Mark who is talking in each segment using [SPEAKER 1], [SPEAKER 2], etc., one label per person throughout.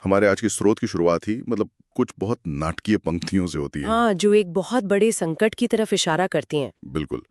[SPEAKER 1] हमारे आज के स्रोत की शुरुआत ही मतलब कुछ बहुत नाटकीय पंक्तियों से होती है।
[SPEAKER 2] हाँ, जो एक बहुत बड़े संकट की तरफ इशारा करती हैं।
[SPEAKER 1] बिल्कुल।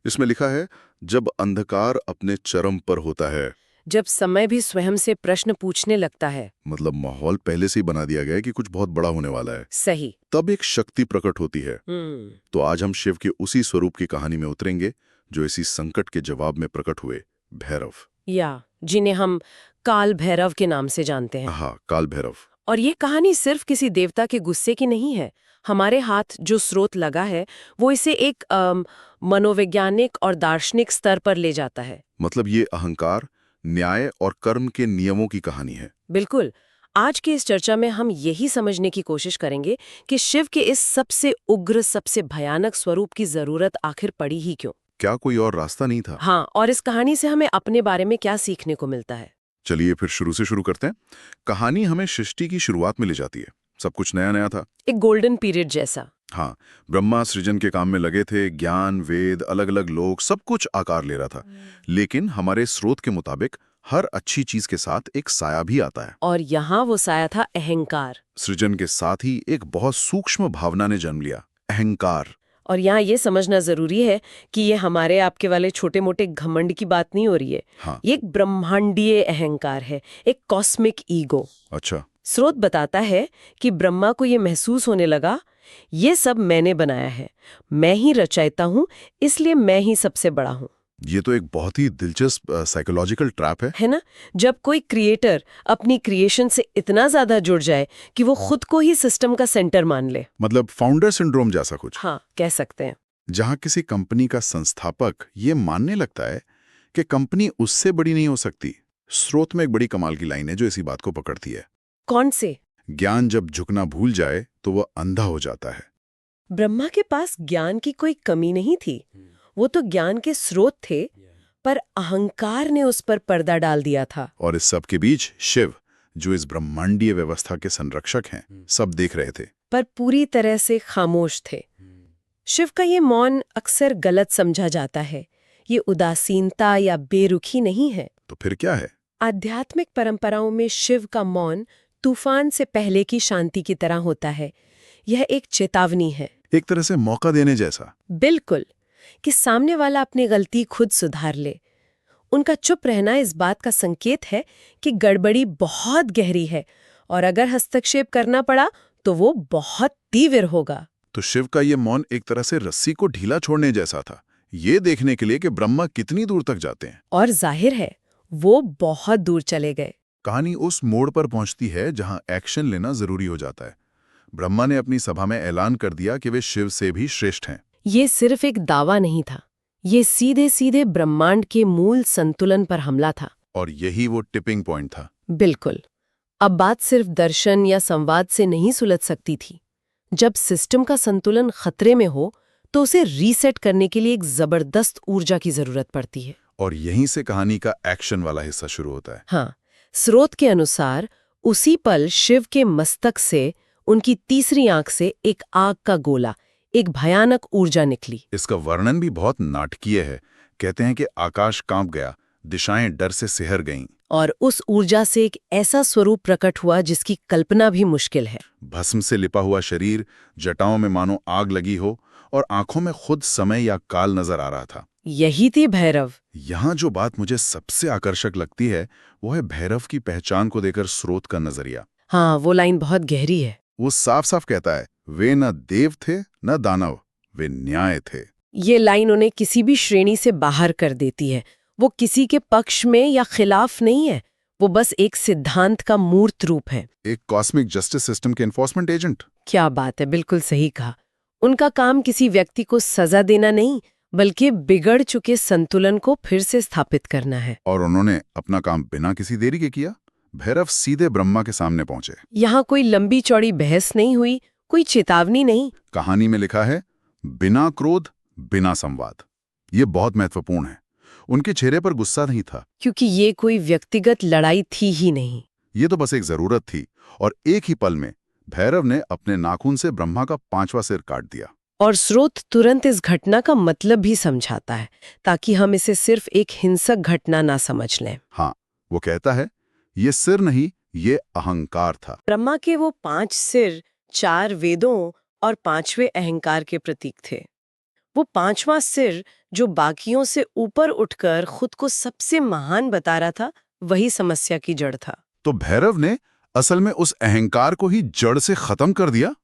[SPEAKER 1] इसमें लिखा है, जब अंधकार अपने चरम पर होता है।
[SPEAKER 2] जब समय भी स्वयं से प्रश्न पूछने लगता है।
[SPEAKER 1] मतलब माहौल पहले से ही बना दिया गया है कि कुछ बहुत बड़ा होने वाला है।
[SPEAKER 2] सही।
[SPEAKER 1] तब एक शक्ति प्रकट होती है।
[SPEAKER 2] हम्म।
[SPEAKER 1] तो आज हम शिव के उसी स्वरूप की कहानी में उतरेंगे जो इसी संकट के जवाब में प्रकट हुए, भैरव।
[SPEAKER 2] या जिन्हें हम काल भैरव के नाम से जानते हैं।
[SPEAKER 1] हाँ, काल भैरव।
[SPEAKER 2] और ये कहानी सिर्फ किसी देवता के गुस्से की नहीं है। हमारे हाथ जो स्रोत लगा है वो इसे एक मनोवैज्ञानिक और दार्शनिक स्तर पर ले जाता है।
[SPEAKER 1] मतलब ये अहंकार, न्याय और कर्म के नियमों की कहानी है।
[SPEAKER 2] बिल्कुल। आज की इस चर्चा में हम यही समझने की कोशिश करेंगे कि शिव के इस सबसे उग्र, सबसे भयानक स्वरूप की जरूरत आखिर पड़ी ही क्यों।
[SPEAKER 1] क्या कोई और रास्ता नहीं था?
[SPEAKER 2] हाँ, और इस कहानी से हमें अपने बारे में क्या सीखने को मिलता है।
[SPEAKER 1] चलिए फिर शुरू से शुरू करते हैं। कहानी हमें सृष्टि की शुरुआत में ले जाती है। सब कुछ नया नया था।
[SPEAKER 2] एक गोल्डन पीरियड जैसा।
[SPEAKER 1] हाँ, ब्रह्मा सृजन के काम में लगे थे, ज्ञान, वेद, अलग अलग लोग, सब कुछ आकार ले रहा था। लेकिन हमारे स्रोत के मुताबिक हर अच्छी चीज के साथ एक साया भी आता है।
[SPEAKER 2] और यहाँ वो साया था अहंकार।
[SPEAKER 1] सृजन के साथ ही एक बहुत सूक्ष्म भावना ने जन्म लिया, अहंकार।
[SPEAKER 2] और यहाँ ये समझना जरूरी है कि ये हमारे आपके वाले छोटे मोटे घमंड की बात नहीं हो रही है।
[SPEAKER 1] हाँ।
[SPEAKER 2] ये एक ब्रह्मांडीय अहंकार है, एक कॉस्मिक ईगो।
[SPEAKER 1] अच्छा।
[SPEAKER 2] स्रोत बताता है कि ब्रह्मा को ये महसूस होने लगा, ये सब मैंने बनाया है, मैं ही रचयिता हूँ, इसलिए मैं ही सबसे बड़ा हूँ।
[SPEAKER 1] ये तो एक बहुत ही दिलचस्प साइकोलॉजिकल ट्रैप है
[SPEAKER 2] ना? जब कोई क्रिएटर अपनी क्रिएशन से इतना ज्यादा जुड़ जाए कि वो खुद को ही सिस्टम का सेंटर मान ले।
[SPEAKER 1] मतलब फाउंडर सिंड्रोम जैसा कुछ।
[SPEAKER 2] हाँ, कह सकते हैं।
[SPEAKER 1] जहां किसी कंपनी का संस्थापक ये मानने लगता है कि कंपनी उससे बड़ी नहीं हो सकती। स्रोत में एक बड़ी कमाल की लाइन है जो इसी बात को पकड़ती है।
[SPEAKER 2] कौन से?
[SPEAKER 1] ज्ञान जब झुकना भूल जाए तो वह अंधा हो जाता है।
[SPEAKER 2] ब्रह्मा के पास ज्ञान की कोई कमी नहीं थी, वो तो ज्ञान के स्रोत थे, पर अहंकार ने उस पर पर्दा डाल दिया था।
[SPEAKER 1] और इस सब के बीच शिव, जो इस ब्रह्मांडीय व्यवस्था के संरक्षक हैं, सब देख रहे थे,
[SPEAKER 2] पर पूरी तरह से खामोश थे। शिव का ये मौन अक्सर गलत समझा जाता है। ये उदासीनता या बेरुखी नहीं है।
[SPEAKER 1] तो फिर क्या है?
[SPEAKER 2] आध्यात्मिक परंपराओं में शिव का मौन तूफान से पहले की शांति की तरह होता है। यह एक चेतावनी है,
[SPEAKER 1] एक तरह से मौका देने जैसा।
[SPEAKER 2] बिल्कुल, कि सामने वाला अपनी गलती खुद सुधार ले। उनका चुप रहना इस बात का संकेत है कि गड़बड़ी बहुत गहरी है, और अगर हस्तक्षेप करना पड़ा तो वो बहुत तीव्र होगा।
[SPEAKER 1] तो शिव का ये मौन एक तरह से रस्सी को ढीला छोड़ने जैसा था, ये देखने के लिए कि ब्रह्मा कितनी दूर तक जाते हैं।
[SPEAKER 2] और जाहिर है वो बहुत दूर चले गए।
[SPEAKER 1] कहानी उस मोड़ पर पहुंचती है जहां एक्शन लेना जरूरी हो जाता है। ब्रह्मा ने अपनी सभा में ऐलान कर दिया कि वे शिव से भी श्रेष्ठ हैं।
[SPEAKER 2] ये सिर्फ एक दावा नहीं था, ये सीधे सीधे ब्रह्मांड के मूल संतुलन पर हमला था।
[SPEAKER 1] और यही वो टिपिंग पॉइंट था।
[SPEAKER 2] बिल्कुल। अब बात सिर्फ दर्शन या संवाद से नहीं सुलझ सकती थी। जब सिस्टम का संतुलन खतरे में हो तो उसे रीसेट करने के लिए एक जबरदस्त ऊर्जा की जरूरत पड़ती है।
[SPEAKER 1] और यहीं से कहानी का एक्शन वाला हिस्सा शुरू होता है।
[SPEAKER 2] हाँ, स्रोत के अनुसार उसी पल शिव के मस्तक से, उनकी तीसरी आंख से एक आग का गोला, एक भयानक ऊर्जा निकली।
[SPEAKER 1] इसका वर्णन भी बहुत नाटकीय है। कहते हैं कि आकाश कांप गया, दिशाएं डर से सिहर गईं।
[SPEAKER 2] और उस ऊर्जा से एक ऐसा स्वरूप प्रकट हुआ जिसकी कल्पना भी मुश्किल है।
[SPEAKER 1] भस्म से लिपा हुआ शरीर, जटाओं में मानो आग लगी हो, और आंखों में खुद समय या काल नजर आ रहा था।
[SPEAKER 2] यही थी भैरव।
[SPEAKER 1] यहाँ जो बात मुझे सबसे आकर्षक लगती है वो है भैरव की पहचान को देकर स्रोत का नजरिया।
[SPEAKER 2] हाँ, वो लाइन बहुत गहरी है।
[SPEAKER 1] वो साफ साफ कहता है, वे न देव थे न दानव, वे न्याय थे।
[SPEAKER 2] ये लाइन उन्हें किसी भी श्रेणी से बाहर कर देती है। वो किसी के पक्ष में या खिलाफ नहीं है, वो बस एक सिद्धांत का मूर्त रूप है।
[SPEAKER 1] एक कॉस्मिक जस्टिस सिस्टम के एनफोर्समेंट एजेंट।
[SPEAKER 2] क्या बात है, बिल्कुल सही कहा। उनका काम किसी व्यक्ति को सजा देना नहीं, बल्कि बिगड़ चुके संतुलन को फिर से स्थापित करना है।
[SPEAKER 1] और उन्होंने अपना काम बिना किसी देरी के किया। भैरव सीधे ब्रह्मा के सामने पहुंचे।
[SPEAKER 2] यहाँ कोई लंबी चौड़ी बहस नहीं हुई, कोई चेतावनी नहीं।
[SPEAKER 1] कहानी में लिखा है, बिना क्रोध, बिना संवाद। ये बहुत महत्वपूर्ण है। उनके चेहरे पर गुस्सा नहीं था,
[SPEAKER 2] क्योंकि ये कोई व्यक्तिगत लड़ाई थी ही नहीं।
[SPEAKER 1] ये तो बस एक जरूरत थी। और एक ही पल में भैरव ने अपने नाखून से ब्रह्मा का 5वां सिर काट दिया।
[SPEAKER 2] और स्रोत तुरंत इस घटना का मतलब भी समझाता है, ताकि हम इसे सिर्फ एक हिंसक घटना ना समझ लें।
[SPEAKER 1] हाँ, वो कहता है, ये सिर नहीं, ये अहंकार था।
[SPEAKER 2] ब्रह्मा के वो 5 सिर 4 वेदों और 5वें अहंकार के प्रतीक थे। वो 5वां सिर जो बाकियों से ऊपर उठकर खुद को सबसे महान बता रहा था, वही समस्या की जड़ था।
[SPEAKER 1] तो भैरव ने असल में उस अहंकार को ही जड़ से खत्म कर दिया।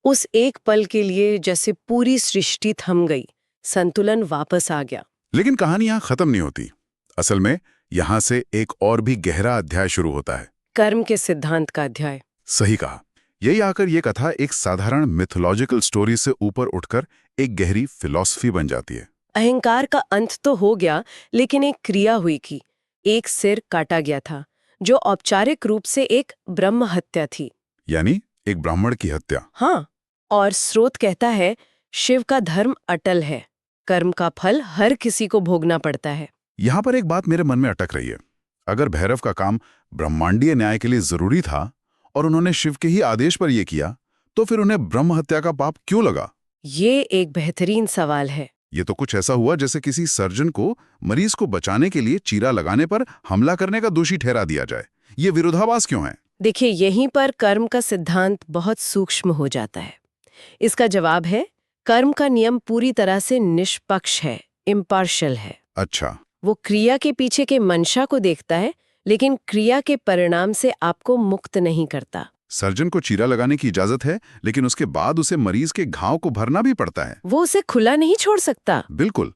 [SPEAKER 2] उस एक पल के लिए जैसे पूरी सृष्टि थम गई, संतुलन वापस आ गया।
[SPEAKER 1] लेकिन कहानी यहाँ खत्म नहीं होती। असल में यहाँ से एक और भी गहरा अध्याय शुरू होता है,
[SPEAKER 2] कर्म के सिद्धांत का अध्याय।
[SPEAKER 1] सही कहा। यही आकर ये कथा एक साधारण मिथोलॉजिकल स्टोरी से ऊपर उठकर एक गहरी फिलॉसफी बन जाती है।
[SPEAKER 2] अहंकार का अंत तो हो गया, लेकिन एक क्रिया हुई की। एक सिर काटा गया था, जो औपचारिक रूप से एक ब्रह्म हत्या थी।
[SPEAKER 1] यानी एक ब्राह्मण की हत्या।
[SPEAKER 2] हाँ, और स्रोत कहता है शिव का धर्म अटल है, कर्म का फल हर किसी को भोगना पड़ता है।
[SPEAKER 1] यहाँ पर एक बात मेरे मन में अटक रही है। अगर भैरव का काम ब्रह्मांडीय न्याय के लिए जरूरी था और उन्होंने शिव के ही आदेश पर यह किया, तो फिर उन्हें ब्रह्म हत्या का पाप क्यों लगा?
[SPEAKER 2] ये एक बेहतरीन सवाल है।
[SPEAKER 1] ये तो कुछ ऐसा हुआ जैसे किसी सर्जन को मरीज को बचाने के लिए चीरा लगाने पर हमला करने का दोषी ठहरा दिया जाए। ये विरोधाभास क्यों है?
[SPEAKER 2] देखिए, यहीं पर कर्म का सिद्धांत बहुत सूक्ष्म हो जाता है। इसका जवाब है, कर्म का नियम पूरी तरह से निष्पक्ष है, इम्पार्शियल है।
[SPEAKER 1] अच्छा।
[SPEAKER 2] वो क्रिया के पीछे के मंशा को देखता है, लेकिन क्रिया के परिणाम से आपको मुक्त नहीं करता।
[SPEAKER 1] सर्जन को चीरा लगाने की इजाजत है, लेकिन उसके बाद उसे मरीज के घाव को भरना भी पड़ता है।
[SPEAKER 2] वो उसे खुला नहीं छोड़ सकता।
[SPEAKER 1] बिल्कुल।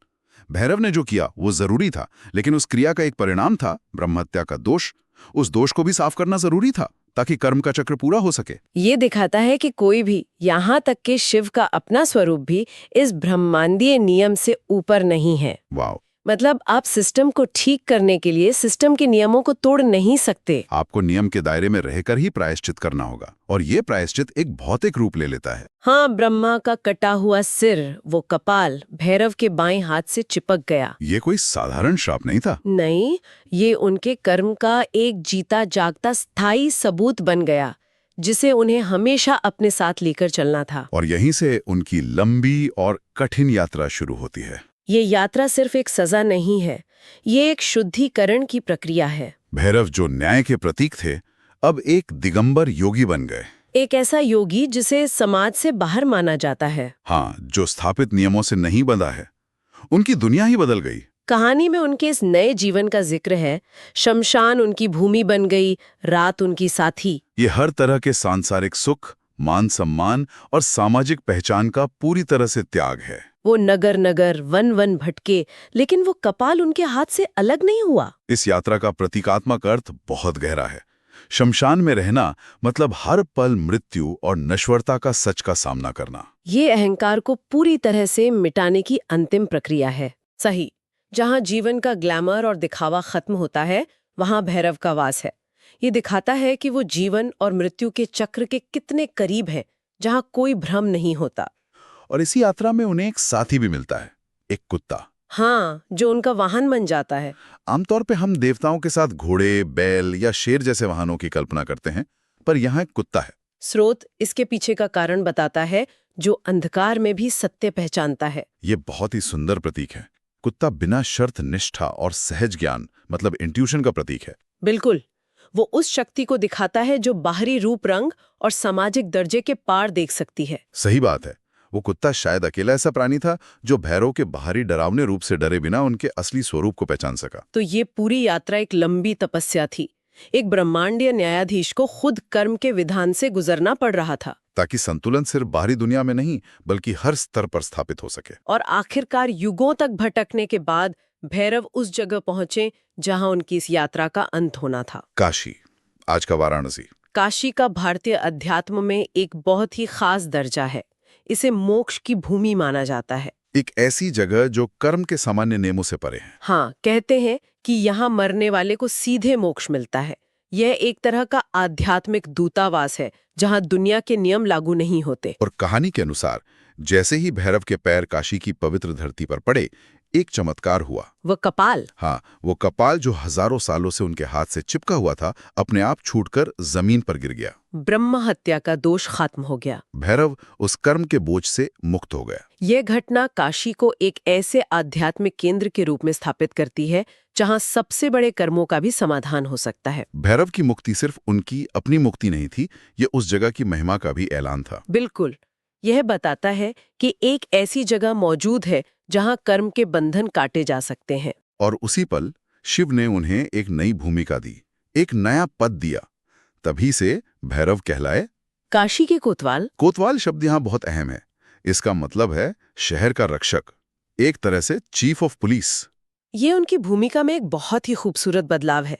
[SPEAKER 1] भैरव ने जो किया वो जरूरी था, लेकिन उस क्रिया का एक परिणाम था ब्रह्म हत्या का दोष। उस दोष को भी साफ करना जरूरी था ताकि कर्म का चक्र पूरा हो सके।
[SPEAKER 2] ये दिखाता है कि कोई भी, यहाँ तक कि शिव का अपना स्वरूप भी, इस ब्रह्मांडीय नियम से ऊपर नहीं है।
[SPEAKER 1] वाह।
[SPEAKER 2] मतलब आप सिस्टम को ठीक करने के लिए सिस्टम के नियमों को तोड़ नहीं सकते।
[SPEAKER 1] आपको नियम के दायरे में रहकर ही प्रायश्चित करना होगा, और ये प्रायश्चित एक भौतिक रूप ले लेता है।
[SPEAKER 2] हाँ, ब्रह्मा का कटा हुआ सिर, वो कपाल, भैरव के बाएं हाथ से चिपक गया।
[SPEAKER 1] ये कोई साधारण श्राप नहीं था।
[SPEAKER 2] नहीं, ये उनके कर्म का एक जीता जागता स्थायी सबूत बन गया, जिसे उन्हें हमेशा अपने साथ लेकर चलना था।
[SPEAKER 1] और यहीं से उनकी लंबी और कठिन यात्रा शुरू होती है।
[SPEAKER 2] ये यात्रा सिर्फ एक सजा नहीं है, ये एक शुद्धिकरण की प्रक्रिया है।
[SPEAKER 1] भैरव जो न्याय के प्रतीक थे, अब एक दिगंबर योगी बन गए।
[SPEAKER 2] एक ऐसा योगी जिसे समाज से बाहर माना जाता है।
[SPEAKER 1] हाँ, जो स्थापित नियमों से नहीं बंधा है। उनकी दुनिया ही बदल गई।
[SPEAKER 2] कहानी में उनके इस नए जीवन का जिक्र है। शमशान उनकी भूमि बन गई, रात उनकी साथी।
[SPEAKER 1] ये हर तरह के सांसारिक सुख, मान सम्मान और सामाजिक पहचान का पूरी तरह से त्याग है।
[SPEAKER 2] वो नगर नगर वन वन भटके, लेकिन वो कपाल उनके हाथ से अलग नहीं हुआ।
[SPEAKER 1] इस यात्रा का प्रतीकात्मक अर्थ बहुत गहरा है। शमशान में रहना मतलब हर पल मृत्यु और नश्वरता का सच का सामना करना।
[SPEAKER 2] ये अहंकार को पूरी तरह से मिटाने की अंतिम प्रक्रिया है। सही, जहाँ जीवन का ग्लैमर और दिखावा खत्म होता है, वहाँ भैरव का वास है। ये दिखाता है कि वो जीवन और मृत्यु के चक्र के कितने करीब है, जहाँ कोई भ्रम नहीं होता।
[SPEAKER 1] और इसी यात्रा में उन्हें एक साथी भी मिलता है, एक कुत्ता।
[SPEAKER 2] हाँ, जो उनका वाहन बन जाता है।
[SPEAKER 1] आमतौर पे हम देवताओं के साथ घोड़े, बैल या शेर जैसे वाहनों की कल्पना करते हैं, पर यहाँ एक कुत्ता है।
[SPEAKER 2] स्रोत इसके पीछे का कारण बताता है, जो अंधकार में भी सत्य पहचानता है।
[SPEAKER 1] ये बहुत ही सुंदर प्रतीक है। कुत्ता बिना शर्त निष्ठा और सहज ज्ञान मतलब इंट्यूशन का प्रतीक है।
[SPEAKER 2] बिल्कुल, वो उस शक्ति को दिखाता है जो बाहरी रूप रंग और सामाजिक दर्जे के पार देख सकती है।
[SPEAKER 1] सही बात है। वो कुत्ता शायद अकेला ऐसा प्राणी था जो भैरव के बाहरी डरावने रूप से डरे बिना उनके असली स्वरूप को पहचान सका।
[SPEAKER 2] तो ये पूरी यात्रा एक लंबी तपस्या थी। एक ब्रह्मांडीय न्यायाधीश को खुद कर्म के विधान से गुजरना पड़ रहा था,
[SPEAKER 1] ताकि संतुलन सिर्फ बाहरी दुनिया में नहीं बल्कि हर स्तर पर स्थापित हो सके।
[SPEAKER 2] और आखिरकार युगों तक भटकने के बाद भैरव उस जगह पहुंचे जहां उनकी इस यात्रा का अंत होना था।
[SPEAKER 1] काशी, आज का वाराणसी।
[SPEAKER 2] काशी का भारतीय अध्यात्म में एक बहुत ही खास दर्जा है। इसे मोक्ष की भूमि माना जाता है।
[SPEAKER 1] एक ऐसी जगह जो कर्म के सामान्य नियमों से परे है।
[SPEAKER 2] हाँ, कहते हैं कि यहाँ मरने वाले को सीधे मोक्ष मिलता है। यह एक तरह का आध्यात्मिक दूतावास है, जहाँ दुनिया के नियम लागू नहीं होते।
[SPEAKER 1] और कहानी के अनुसार जैसे ही भैरव के पैर काशी की पवित्र धरती पर पड़े, एक चमत्कार हुआ।
[SPEAKER 2] वो कपाल,
[SPEAKER 1] हाँ, वो कपाल जो हजारों सालों से उनके हाथ से चिपका हुआ था, अपने आप छूटकर जमीन पर गिर गया।
[SPEAKER 2] ब्रह्म हत्या का दोष खत्म हो गया।
[SPEAKER 1] भैरव उस कर्म के बोझ से मुक्त हो गया।
[SPEAKER 2] यह घटना काशी को एक ऐसे आध्यात्मिक केंद्र के रूप में स्थापित करती है जहां सबसे बड़े कर्मों का भी समाधान हो सकता है।
[SPEAKER 1] भैरव की मुक्ति सिर्फ उनकी अपनी मुक्ति नहीं थी, ये उस जगह की महिमा का भी ऐलान था।
[SPEAKER 2] बिल्कुल, यह बताता है कि एक ऐसी जगह मौजूद है जहां कर्म के बंधन काटे जा सकते हैं।
[SPEAKER 1] और उसी पल शिव ने उन्हें एक नई भूमिका दी, एक नया पद दिया। तभी से भैरव कहलाए।
[SPEAKER 2] काशी के कोतवाल।
[SPEAKER 1] कोतवाल शब्द यहाँ बहुत अहम है। इसका मतलब है शहर का रक्षक, एक तरह से चीफ ऑफ पुलिस।
[SPEAKER 2] ये उनकी भूमिका में एक बहुत ही खूबसूरत बदलाव है।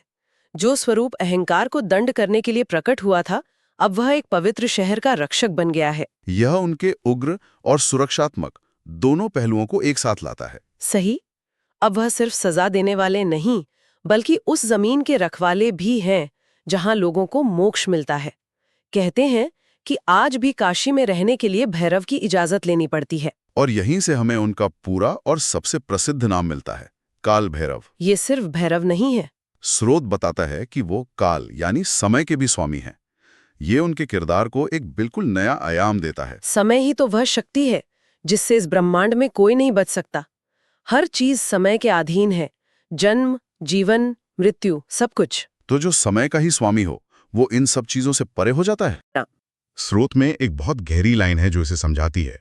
[SPEAKER 2] जो स्वरूप अहंकार को दंड करने के लिए प्रकट हुआ था, अब वह एक पवित्र शहर का रक्षक बन गया है।
[SPEAKER 1] यह उनके उग्र और सुरक्षात्मक दोनों पहलुओं को एक साथ लाता है।
[SPEAKER 2] सही। अब वह सिर्फ सजा देने वाले नहीं, बल्कि उस जमीन के रखवाले भी हैं जहां लोगों को मोक्ष मिलता है। कहते हैं कि आज भी काशी में रहने के लिए भैरव की इजाजत लेनी पड़ती है।
[SPEAKER 1] और यहीं से हमें उनका पूरा और सबसे प्रसिद्ध नाम मिलता है, काल भैरव।
[SPEAKER 2] ये सिर्फ भैरव नहीं है।
[SPEAKER 1] स्रोत बताता है कि वो काल यानी समय के भी स्वामी हैं। ये उनके किरदार को एक बिल्कुल नया आयाम देता है।
[SPEAKER 2] समय ही तो वह शक्ति है जिससे इस ब्रह्मांड में कोई नहीं बच सकता। हर चीज समय के अधीन है, जन्म, जीवन, मृत्यु, सब कुछ।
[SPEAKER 1] तो जो समय का ही स्वामी हो, वो इन सब चीजों से परे हो जाता है।
[SPEAKER 2] ना।
[SPEAKER 3] स्रोत में एक बहुत गहरी लाइन है जो इसे समझाती है।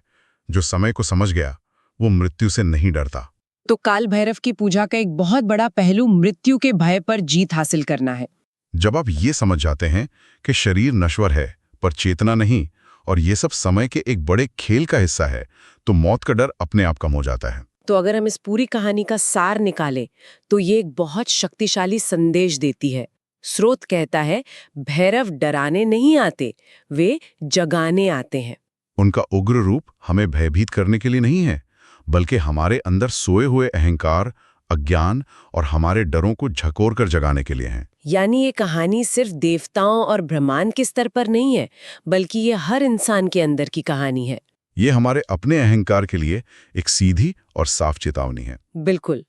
[SPEAKER 3] जो समय को समझ गया, वो मृत्यु से नहीं डरता।
[SPEAKER 4] तो काल भैरव की पूजा का एक बहुत बड़ा पहलू मृत्यु के भय पर जीत हासिल करना है।
[SPEAKER 3] जब आप ये समझ जाते हैं कि शरीर नश्वर है पर चेतना नहीं, और ये सब समय के एक बड़े खेल का हिस्सा है, तो मौत का डर अपने आप कम हो जाता है।
[SPEAKER 2] तो अगर हम इस पूरी कहानी का सार निकालें तो ये एक बहुत शक्तिशाली संदेश देती है। स्रोत कहता है, भैरव डराने नहीं आते, वे जगाने आते हैं।
[SPEAKER 3] उनका उग्र रूप हमें भयभीत करने के लिए नहीं है, बल्कि हमारे अंदर सोए हुए अहंकार, अज्ञान और हमारे डरों को झकोर कर जगाने के लिए है।
[SPEAKER 2] यानी ये कहानी सिर्फ देवताओं और ब्रह्मांड के स्तर पर नहीं है, बल्कि ये हर इंसान के अंदर की कहानी है।
[SPEAKER 3] ये हमारे अपने अहंकार के लिए एक सीधी और साफ चेतावनी है।
[SPEAKER 2] बिल्कुल।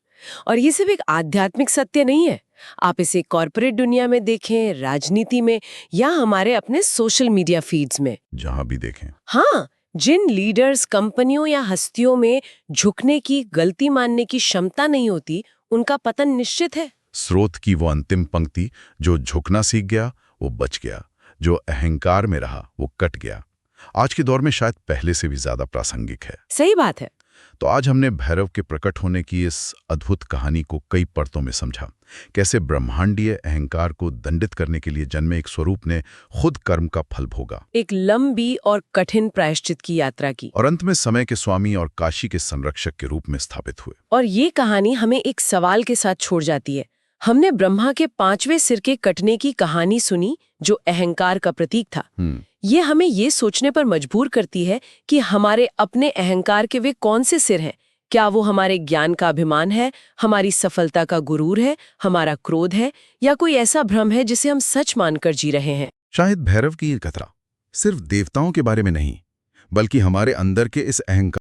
[SPEAKER 2] और ये सिर्फ एक आध्यात्मिक सत्य नहीं है। आप इसे कॉर्पोरेट दुनिया में देखें, राजनीति में, या हमारे अपने सोशल मीडिया फीड्स में।
[SPEAKER 3] जहां भी देखें।
[SPEAKER 2] हाँ, जिन लीडर्स, कंपनियों या हस्तियों में झुकने की, गलती मानने की क्षमता नहीं होती, उनका पतन निश्चित है।
[SPEAKER 3] स्रोत की वो अंतिम पंक्ति, जो झुकना सीख गया वो बच गया, जो अहंकार में रहा वो कट गया, आज के दौर में शायद पहले से भी ज्यादा प्रासंगिक है।
[SPEAKER 2] सही बात है।
[SPEAKER 3] तो आज हमने भैरव के प्रकट होने की इस अद्भुत कहानी को कई परतों में समझा। कैसे ब्रह्मांडीय अहंकार को दंडित करने के लिए जन्मे एक स्वरूप ने खुद कर्म का फल भोगा,
[SPEAKER 2] एक लंबी और कठिन प्रायश्चित की यात्रा की,
[SPEAKER 3] और अंत में समय के स्वामी और काशी के संरक्षक के रूप में स्थापित हुए।
[SPEAKER 2] और ये कहानी हमें एक सवाल के साथ छोड़ जाती है। हमने ब्रह्मा के 5वें सिर के कटने की कहानी सुनी, जो अहंकार का प्रतीक था। ये हमें ये सोचने पर मजबूर करती है कि हमारे अपने अहंकार के वे कौन से सिर हैं। क्या वो हमारे ज्ञान का अभिमान है, हमारी सफलता का गुरूर है, हमारा क्रोध है, या कोई ऐसा भ्रम है जिसे हम सच मानकर जी रहे हैं।
[SPEAKER 1] शायद भैरव की ये कथरा सिर्फ देवताओं के बारे में नहीं, बल्कि हमारे अंदर के इस अहंकार